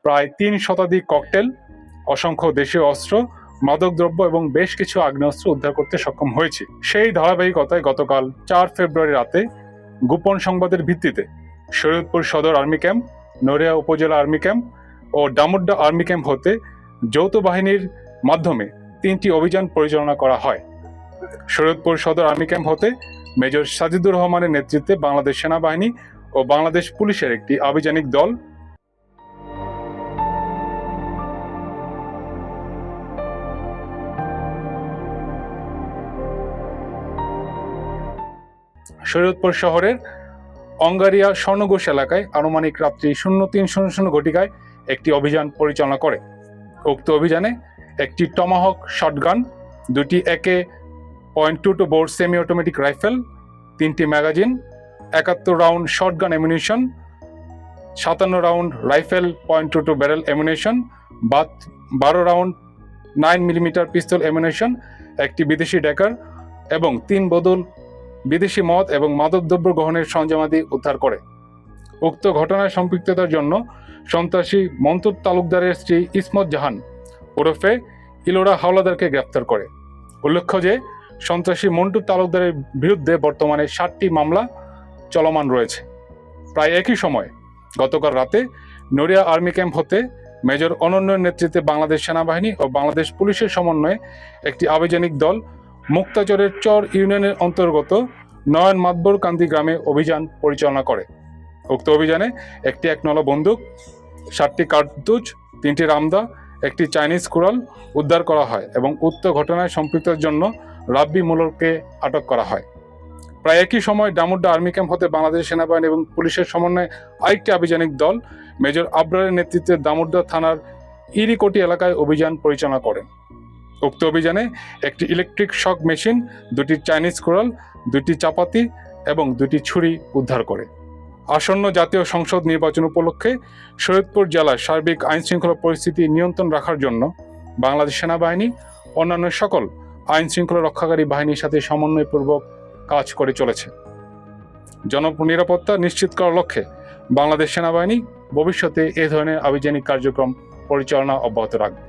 প্রায় 3 শতাধিক ককটেল, অসংখ্য দেশীয় অস্ত্র, মাদকদ্রব্য এবং বেশ কিছু আগ্নেয়াস্ত্র উদ্ধার করতে সক্ষম হয়েছি। সেই ধারাবাহিকতায় গতকাল 4 ফেব্রুয়ারি রাতে গোপন সংবাদের ভিত্তিতে শরীয়তপুর সদর আর্মি ক্যাম্প, নড়িয়া উপজেলা আর্মি ক্যাম্প ও ডামুড্ডা আর্মি ক্যাম্প হতে যৌথ বাহিনীর মাধ্যমে 3টি অভিযান পরিচালনা করা হয়। শরীয়তপুর সদর আর্মি ক্যাম্প হতে মেজর সাজিদুর রহমানের নেতৃত্বে বাংলাদেশ সেনাবাহিনী ও বাংলাদেশ পুলিশের একটি আভিযানিক দল শরীয়তপুর শহরের অঙ্গারিয়া স্বর্ণঘোষ এলাকায় আনুমানিক রাত্রি 03:00 ঘটিকায় একটি অভিযান পরিচালনা করে। উক্ত অভিযানে একটি টমাহক শটগান, 2টি AK.22 bore semi automatic rifle, 3টি magazine, 71 round shotgun ammunition, 57 round rifle .22 barrel ammunition, 12 round 9mm pistol ammunition, একটি বিদেশি ডেকার এবং 3 বোতল বিদেশি মদ এবং মাদকদ্রব্য গ্রহণের সরঞ্জামাদি উদ্ধার করে। উক্ত ঘটনায় সম্পৃক্ততার জন্য সন্ত্রাসী মন্তুর তালুকদারের স্ত্রী ইসমত জাহান ওরফে ইলোরা হাওলাদারকে গ্রেফতার করে। উল্লেখ্য যে সন্ত্রাসী মন্টু তালুকদারের বিরুদ্ধে বর্তমানে 7টি মামলা চলমান রয়েছে। প্রায় একই সময় গতকাল রাতে নড়িয়া আর্মি ক্যাম্প হতে মেজর অনন্যর নেতৃত্বে বাংলাদেশ সেনাবাহিনী ও বাংলাদেশ পুলিশের সমন্বয়ে একটি আভিযানিক দল মুক্তাচরের চর ইউনিয়নের অন্তর্গত নয়ন মাতবর কান্দি গ্রামে অভিযান পরিচালনা করে। উক্ত অভিযানে একটি 1 বন্দুক, 7টি কার্তুজ, 3টি রামদা, একটি চাইনিজ কুড়াল উদ্ধার করা হয় এবং উক্ত ঘটনায় সম্পৃক্তের জন্য রাব্বি মুলরকে আটক করা হয়। প্রায় একই সময় ডামুড্ডা আর্মি ক্যাম্প হতে বাংলাদেশ সেনাবাহিনী এবং পুলিশের সমন্বয়ে আরেকটি আভিযানিক দল মেজর আবরারের নেতৃত্বে দামুড্ডা থানার ইরিকোটি এলাকায় অভিযান পরিচালনা করেন। উক্ত অভিযানে একটি ইলেকট্রিক শক মেশিন, 2টি চাইনিজ কুড়াল, 2টি চাপাতি এবং 2টি ছুরি উদ্ধার করে। আসন্ন জাতীয় সংসদ নির্বাচন উপলক্ষে শরীয়তপুর জেলার সার্বিক আইনশৃঙ্খলা পরিস্থিতি নিয়ন্ত্রণ রাখার জন্য বাংলাদেশ সেনাবাহিনী অন্যান্য সকল আইনশৃঙ্খলা রক্ষাকারী বাহিনীর সাথে সমন্বয়পূর্বক কাজ করে চলেছে। জননিরাপত্তা নিশ্চিত করার লক্ষ্যে বাংলাদেশ সেনাবাহিনী ভবিষ্যতে এ ধরনের আভিযানিক কার্যক্রম পরিচালনা অব্যাহত রাখবে।